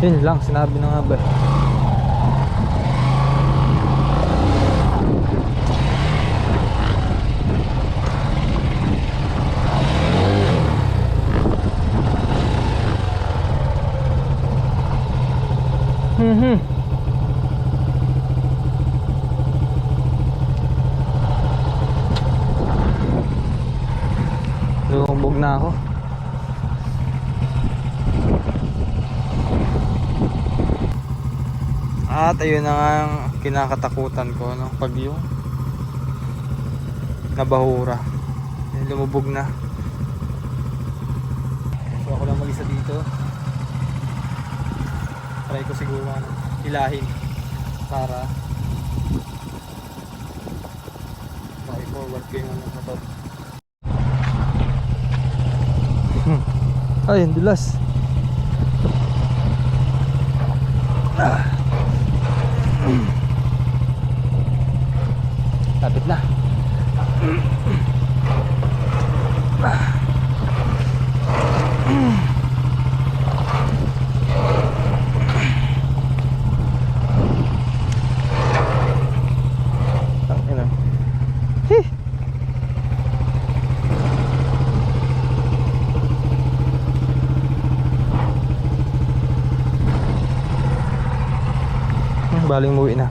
Yun lang, sinabi na nga ba. Lumubog na ako. At ayun na nga ang kinakatakutan ko, no? Pag yung nabahura, lumubog na. So ako lang mag-isa dito. Try ko siguro hilahin para maki-forward ko yung motor. Ay, ang dulas. Lapit na. Tangina. Baling muwi na.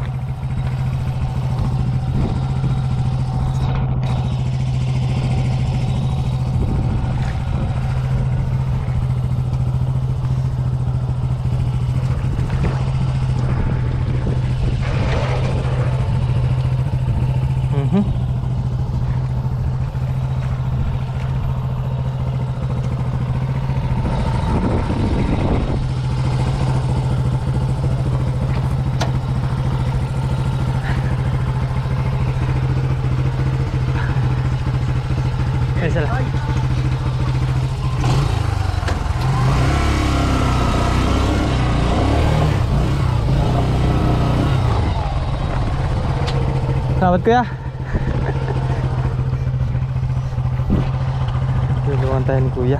Isa lang. Salamat kuya. Tulungan tayo ni kuya.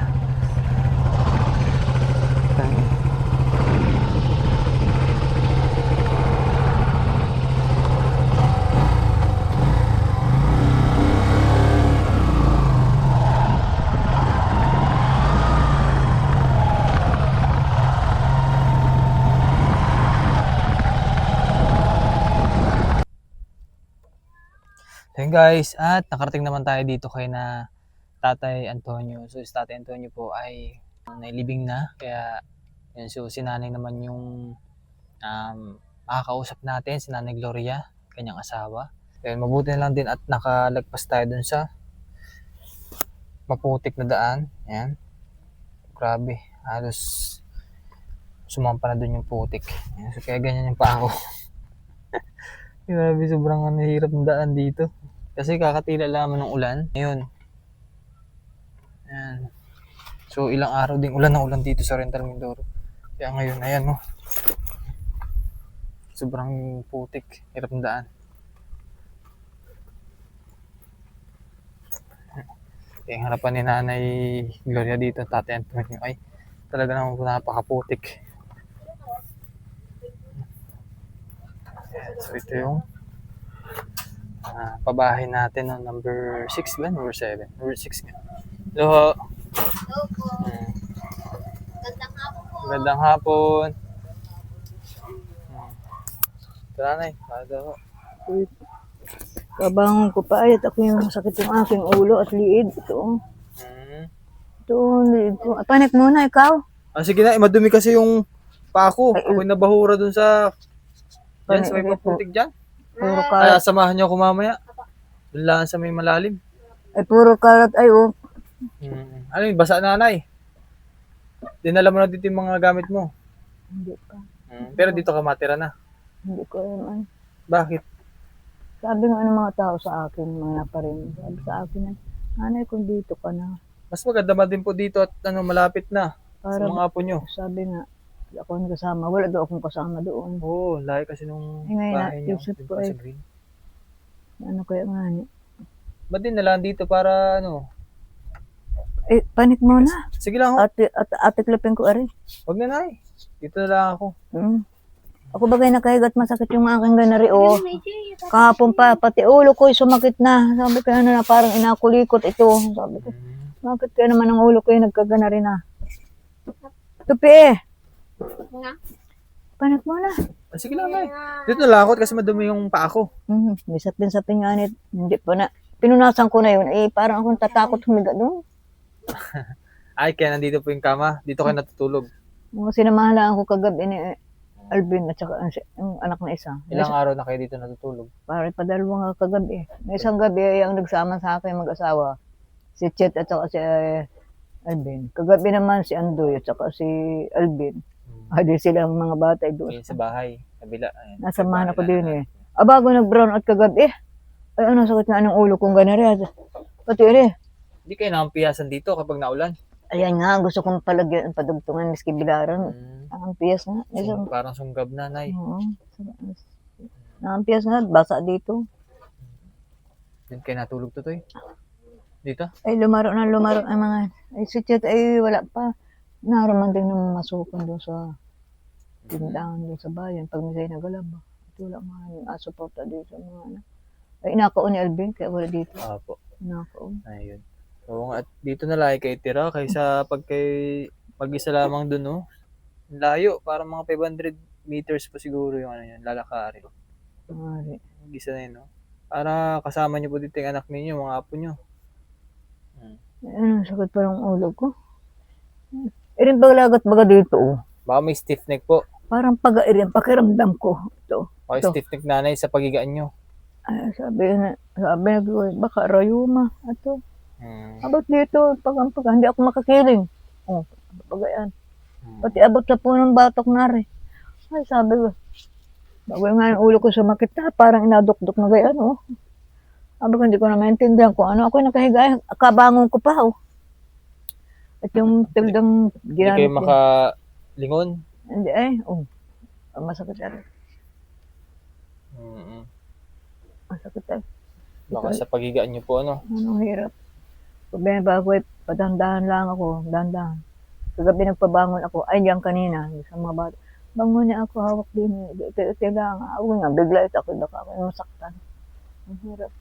Ayun guys, at nakarating naman tayo dito kay na Tatay Antonio. So si Tatay Antonio po ay nailibing na. Kaya yun, so si nanay naman yung makakausap natin, si Nanay Gloria, kanyang asawa. Ayun, mabuti na lang din at nakalagpas tayo dun sa maputik na daan. Ayan. Grabe. Halos sumampa na dun yung putik. Ayan, so kaya ganyan yung paa ko. Grabe, sobrang hirap ng daan dito. Kasi kakatila lamang ng ulan. Ayun. Ayan. So ilang araw ding ulan na ulan dito sa Oriental Mindoro. Kaya ngayon, ayan no. Sobrang putik. Hirap ng daan. Yung harapan ni Nanay Gloria dito, Tatay Antonio, ay talaga namang napakaputik. Ayan. So ito yung pabahay natin no, number 6 ba? Number 7? Number 6 ka. Hello. Hello po. Gandang hapon po. Magandang hapon. Tara na eh. Kabangon ko pa ay at ako yung sakit yung aking ulo at liid. Ito. Ito, liid ko. Panik muna ikaw. Sige na, madumi kasi yung paa ko. Ako'y nabahura dun sa dyan, sa may Panik po. maputik dyan. Puro Kaya karat. samahan niyo ako mamaya. Doon lang sa may malalim. Ay, puro karat. Ay, oh. Ano yun, basa nanay. Dinala mo na dito yung mga gamit mo. Hindi pa. Pero dito ka matira na. Hindi ko alam. Bakit? Sabi ng ano mga tao sa akin, mga pa rin. Sabi sa akin, nanay, kung dito ka na. Mas maganda man din po dito at malapit na Para, sa mga apo nyo. sabi nga, ako ang kasama. Wala daw akong kasama doon. Oo, lahi kasi nung Ngayon, bahay nyo. isip Dito ko pa ay, sa green. ano kaya nga niya. Ba't din nalang dito para Eh, panik muna. Sige lang ho. Ate klapin ko ari. Huwag na nay. Dito na lang ako. Ako bagay nakahigat masakit yung aking ganari oh. Kahapon pa, pati ulo ko sumakit na. Sabi ko ano na parang inakulikot ito. Sabi ko, bakit kaya naman ang ulo ko yung nagkaganari na? Tupi eh. Panak mo na. Sige lang, Nay. Dito na lang ako kasi madumi yung paa ko. Bisat din sa pinganit. Hindi pa na. Pinunasan ko na yun. Eh, parang akong tatakot humiga doon. Ay, kaya nandito po yung kama. Dito kayo natutulog. Sinamahan lang ako kagabi ni Alvin at saka yung anak na isa. Ilang araw na kayo dito natutulog? Pare pa dalawang kagabi. May isang gabi ang nagsama sa akin mag-asawa. Si Chet at saka si Alvin. Kagabi naman si Andoy at saka si Alvin. Adi silang mga bata doon. Sa bahay. Kabila. Ayan. Nasamahan ako din eh. Bago nag-brown out kagabi. Ay ano, sakit nga ng ulo kong ganari. Pati rin. Hindi kayo nakampiyasan dito kapag naulan? Ayan nga, gusto kong palagyan, padugtungan, miski bilaran. Ang piyas nga. Parang sunggab na, Nay. Oo. Ang piyas nga, basa dito. Diyan kayo natulog, Tutoy? Dito? Ay, lumaro ang mga, ay si Chet, ay wala pa. Naroon din naman masukan doon sa tindahan doon sa bayan. Pag may nagalaba. Ito wala mga suporta dito sa mga anak. Ay, inakaon ni Alvin, kaya wala dito. Opo. Inakaon. Ayun. So, at dito na lang kayo tira kaysa pag kayo mag-isa lamang dun, no? Layo, parang mga 500 meters pa siguro yung ano yun, lalakarin. Mag-isa na yun, no? Para kasama niyo po dito yung anak ninyo, mga apo niyo. Ano, sakit pa ng ulo ko. Irin paglagat baga dito, oh. Baka may stiff neck po. Parang pag-irin, pakiramdam ko. Ito. Baka stiff neck nanay sa pagigaan nyo. Ay, sabi ko, baka rayuma. Ito. Abot dito, pag hindi ako makakiling. Oh, pagayan. Pati abot sa punong batok na rin. Ay, sabi ko, bago nga yung ulo ko sumakit na, parang inadukduk na gayan, oh. Sabi ko, hindi ko na maintindihan kung ano. Ako nakahiga, kabangon ko pa, oh. At yung tildang Hindi ginamit. kayo makalingon? Hindi, eh, oh. Masakit na rin. Masakit na rin. Baka sa pagigaan nyo po, ano? Anong hirap. Problema bago ay padandahan lang ako, dandahan. Kagabi nagpabangon ako, ay diyan kanina, sa mga bata. Bangon niya ako, hawak din, ito lang. Ako nga, bigla ito ako, baka ako masaktan. Ang hirap.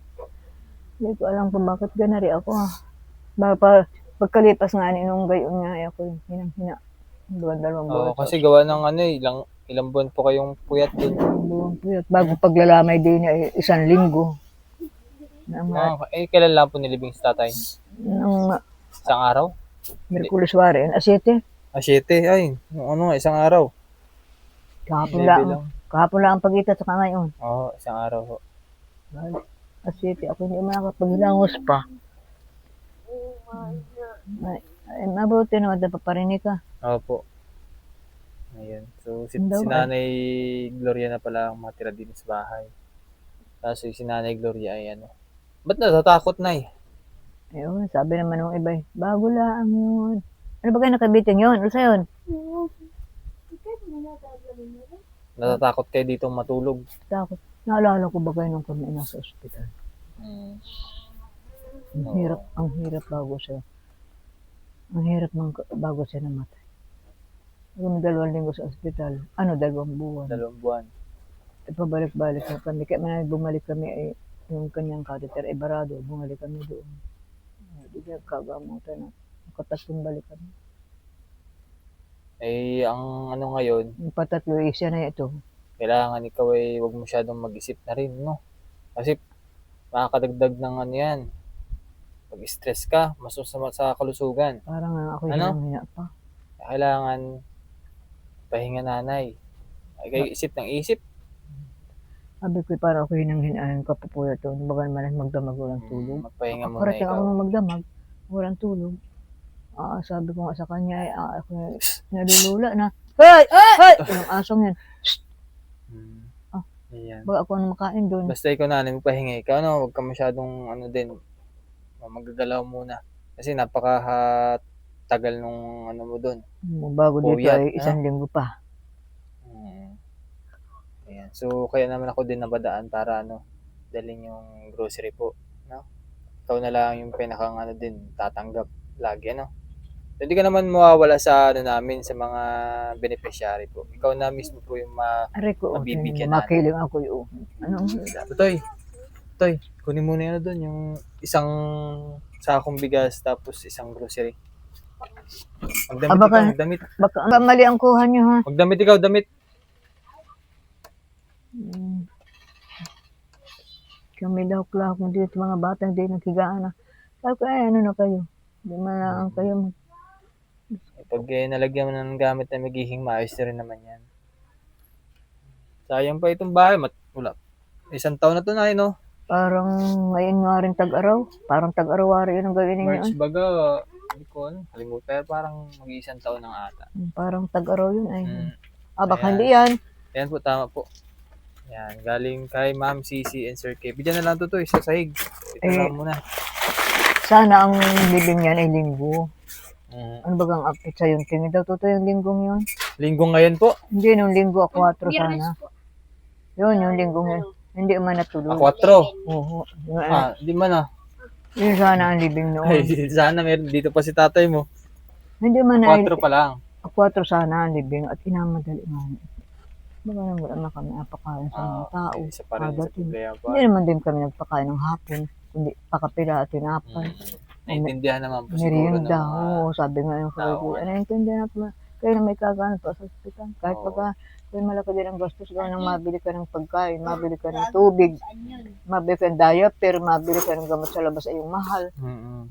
Hindi ko alam kung bakit ganari ako. Pagkalipas nga nung gayon nga, ako hinang-hina. Dalawang buwan. Kasi gawa ng ano ilang buwan po kayong puyat din. Buwan puyat. Bago paglalamay din ay 1 linggo. Kailan lang po nilibing si tatay? Isang araw? Miyerkules wari, 7. 7, ay, isang araw. Kahapon lang ang pagita sa ngayon. Oo, isang araw po. 7, ako hindi mo nakapagilangos pa. Ay, mabuti naman, napaparinig ka. Opo. Ayun. So, si Nanay Gloria na pala ang matira din sa bahay. Tapos si Nanay Gloria ay ano. Ba't natatakot, Nay? Ayun, sabi naman ng iba, bago lang yun. Ano ba kayo nakabitin yun? Ano sa yun? Natatakot kayo dito matulog? Takot. Naalala ko ba kayo nung kami nasa ospital? Ang hirap bago siya. Ang hirap bago siya namatay. Kami 2 linggo sa ospital. 2 buwan. 2 buwan. Pabalik-balik na kami. Kaya bumalik kami ay yung kanyang catheter ay barado. Bumalik kami doon. Hindi ka kagamutan na. Nakatatlong balik kami. Ang ano ngayon? Yung patatlo siya na ito. Kailangan ikaw ay huwag masyadong mag-isip na rin, no? Kasi makakadagdag ng ano yan. Pag-stress ka, mas masama sa kalusugan. Parang ako hinang-hina pa. Kailangan pahinga nanay. Ay kayo isip ng isip. Sabi ko, parang ako hinang-hinaan kapupuyat to. Baga naman magdamag, walang tulog. Magpahinga muna Parating ikaw. ako nang magdamag, walang tulog. Sabi ko nga sa kanya, ako nalulula na. Hey! Yung asong yan. Ayan. Baga ako nang makain doon. Basta ikaw nanay, magpahinga ikaw, no? Huwag ka masyadong din, magagalaw muna. Kasi napakatagal nung ano mo doon. Bago dito ay 1 linggo pa. Ayan. So, kaya naman ako din nabadaan para dalhin yung grocery po, no? Ikaw na lang yung pinakang din tatanggap lagi, no? Hindi ka naman mawawala sa ano namin, sa mga beneficiary po. Ikaw na mismo po yung Aray ko, mabibigyan natin. makiling ako yung, ano, Toy, Toy, kunin mo na yun doon, yung isang sakong bigas tapos isang grocery. Magdamit baka, ikaw, magdamit. baka mali ang kuha niyo ha. Magdamit ikaw, damit. Kami daw klak mo dito mga batang di naghigaan na. Sabi ko, ano na kayo? Di man lang kayo. Pag nalagyan mo ng gamit na magiging maayos na rin naman yan. Sayang pa itong bahay, wala. Isang taon na to na, no? Parang ngayon nga rin tag-araw. Parang tag-araw-araw yun ang gawin ninyo. March baga, hindi ko alam, kalimutan, parang mag-iisang taon ng ata. Parang tag-araw yun ay. Baka Ayan. hindi yan. Ayan po, tama po. Yan, galing kay Ma'am Cici and Sir K. Bigyan na lang to sa sahig. Ito lang muna. Sana ang libing yan ay linggo. Ano ba ang update sa yung tingin daw totoo yung linggong yun? Linggo ngayon po? Hindi, nung linggo 4 sana. Yun, yung linggong yun. Hindi man natulog. 4? Oo. Di man ah. Yun sana ang libing noon. Ay, sana meron dito pa si tatay mo. Hindi man 4 pa lang. 4 sana ang libing at inamadali man. Baka naman wala na kami napakain sa mga tao. Isa pa rin sa problema pa. Hindi naman din kami nagpakain ng hapon. Kundi pakapila at tinapay. Naintindihan naman po siguro ng Merienda. mga Oo, sabi nga yung tao. naintindihan natin. Kayo na may kaganap pa sa ospital. Kahit pagka kaya malaki din ang gastos gawin nang mabili ka ng pagkain, mabili ka ng tubig, mabili ka ng diaper, mabili ka ng gamot sa labas ay yung mahal.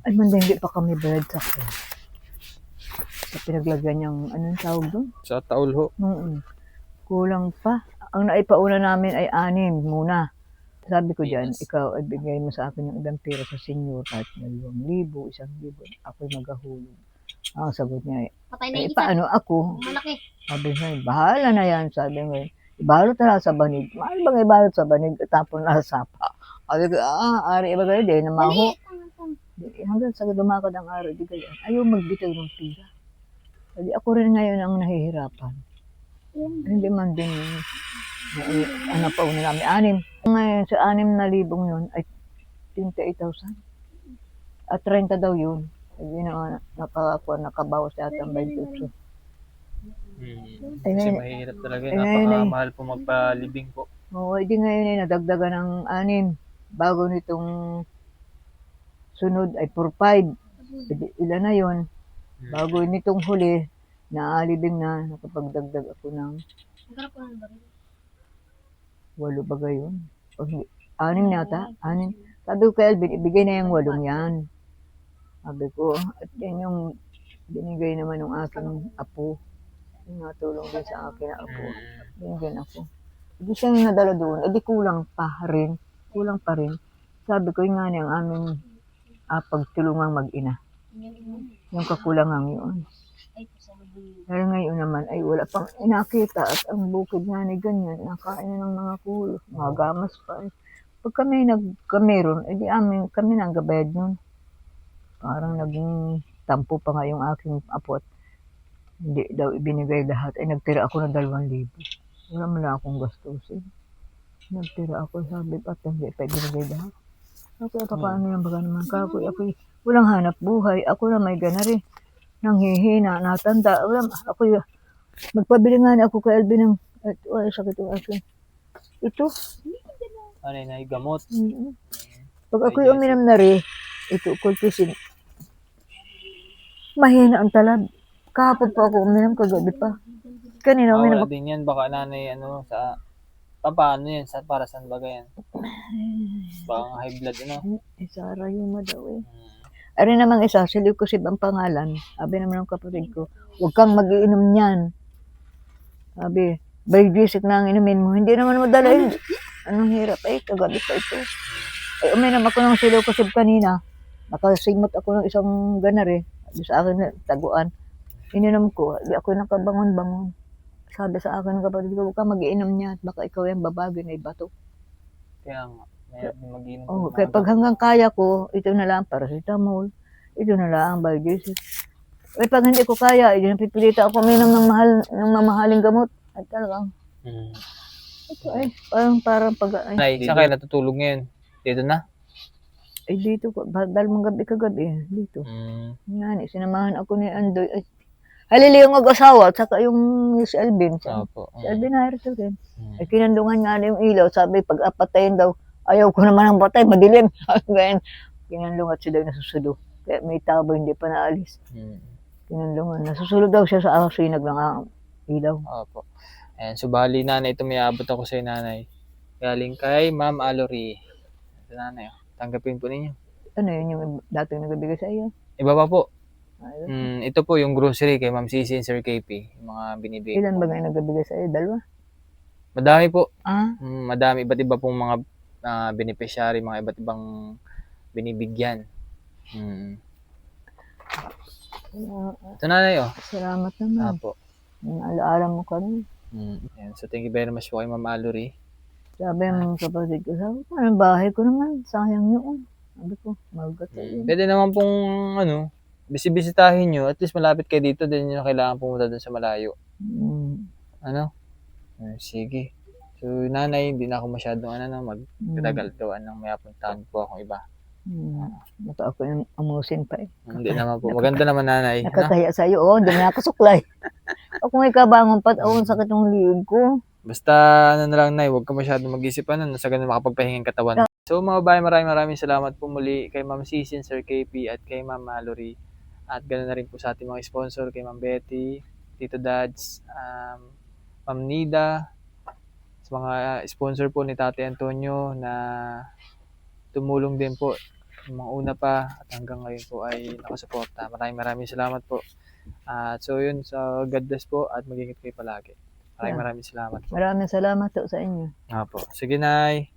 Ay man hindi pa kami bayad sa akin. Sa pinaglagyan niyang anong tawag doon? Sa taul ho. Kulang pa. Ang naipauna namin ay 6 muna. Sabi ko dyan, ikaw ay bigay mo sa akin yung ibang pera sa senior kahit 2,000, 1,000. Ako'y maghahulog. Ang sagot niya ay, paano ako? Malaki. Sabi niya, bahala na yan. Sabi niya, ibalot na sa banig. Mahal bang ibalot sa banig? Tapon na sa sapa. Sabi ko, ari iba kayo din, namaho. Hanggang sa dumakad ang araw, di ganyan. Ayaw magbitaw ng pira. Sabi, ako rin ngayon ang nahihirapan. Hindi man din ano pa una namin, 6. Ngayon sa 6,000 yun ay 28,000. At 30 daw yun. Sabi na nakabawas yata ang 28. Kasi mahirap talaga. Napakamahal po magpalibing po. Oo, di ngayon ay nadagdagan ng 6. Bago nitong sunod ay 4-5. Ilan na yun? Bago nitong huli, naalibing na, nakapagdagdag ako ng 8 ba gayon? 6 yata? 6. Sabi ko kay Alvin, ibigay na yung 8 yan. Sabi ko, at yan yung binigay naman ng aking apo. Yung natulong din sa akin na apo. Binigyan ako. Hindi siya yung nadala doon. Edi kulang pa rin. Kulang pa rin. Sabi ko, yung nga ang aming pagtulungang mag-ina. Yung kakulangan yun. Pero ngayon naman ay wala pang inakita at ang bukid nga ni ganyan, nakain na ng mga kulo, mga gamas pa. Pag kami ron, edi kami nang gabayad nun. Parang naging tampo pa nga yung aking apo at hindi daw ibinigay lahat. Ay nagtira ako ng 2,000. Wala man lang akong gastusin. Nagtira ako, sabi pa, hindi pa ibinigay lahat. Ako, paano yan baga naman ka? Ako walang hanap buhay. Ako na may ganari. Nanghihina, natanda. Ako magpabili nga ako kay Alvin ng sakit ang akin. Ito. Ano na gamot? Pag ako'y uminom na rin, ito, kulpisin. Mahina ang talab. Kahapon pa ako uminom, kagabi pa. Kanina uminom ako. Wala din yan, baka nanay, sa paano yan? Para saan baga yan? Baka high blood, Sara yung daw eh. Ari namang isa, si Lucosib ang pangalan. Sabi naman ng kapatid ko, huwag kang mag-iinom niyan. Sabi, biologic na ang inumin mo. Hindi naman madala yun. Anong hirap? Ay, kagabi pa ito. Ay, uminom ako ng si Lucosib kanina. Nakasimot ako ng isang ganari. Sabi sa akin, taguan. Ininom ko. Di ako nakabangon-bangon. Sabi sa akin ng kapatid ko, huwag kang mag-iinom niya. Baka ikaw yung babagin ay bato. Kaya nga. Kaya pag hanggang kaya ko, ito na lang paracetamol, ito na lang biologic. Ay pag hindi ko kaya, pipilita ako uminom ng mamahaling gamot. At talagang, ito ay, parang pag... Nay, saan kayo natutulog ngayon? Dito na? Ay dito ko, dahil mga gabi kagabi, dito. Nga sinamahan ako ni Andoy. Ay, halili yung mag-asawa, at saka yung si Alvin. Opo. Si Alvin narito rin. Ay kinandungan nga na yung ilaw, sabi pag apatayin daw, ayaw ko naman ang patay, madilim. Ganyan. Kinandungan siya daw nasusulo. Kaya may tabo, hindi pa naalis. Kinandungan, nasusulo daw siya sa asinag ng ilaw. Opo. Ayan, so bali nanay, ito may abot ako sa nanay. Galing kay Ma'am Alory. Ito nanay, tanggapin po ninyo. Ano yun yung dating nagbibigay sa iyo? Iba pa po. Ayun. Ito po yung grocery kay Ma'am Cici and Sir KP. Yung mga binibigay Ilan po. ba ngayon nagbibigay sa iyo? Dalawa? Madami po. Ah, Madami. Iba't iba pong mga beneficiary, mga iba't ibang binibigyan. Ito nanay, oh. salamat naman. Apo. Alaala mo kami. Ayan. So thank you very much po kay Ma'am Alory. Sabi ng kapatid ko, sabi ko, ang bahay ko naman, sayang yun. Sabi ko, magkata yun. Pwede naman pong bisibisitahin nyo. At least malapit kayo dito. Din nyo kailangan pumunta dun sa malayo. Ano? Sige. So nanay, hindi na ako masyadong magtagal gawa ng may apuntahan po akong iba. Ito ako yung amusin pa eh. Hindi naman po. Maganda naman nanay. Nakakaya sa'yo, hindi na ako suklay. Ako may kabangon pa, sakit ng liig ko. Basta na lang nay, huwag ka masyadong mag-isip sa ganun makapagpahinging katawan. So mga bahay, maraming salamat po muli kay Ma'am Cici, Sir KP at kay Ma'am Alory. At ganoon na rin po sa ating mga sponsor kay Ma'am Betty, Tito Dads, Ma'am Nida, sa mga sponsor po ni Tate Antonio na tumulong din po yung mga una pa at hanggang ngayon po ay nakasuporta. Maraming salamat po. So yun, so God bless po at mag-ingat kayo palagi. Maraming salamat po. Maraming salamat po sa inyo. Sige, Nay.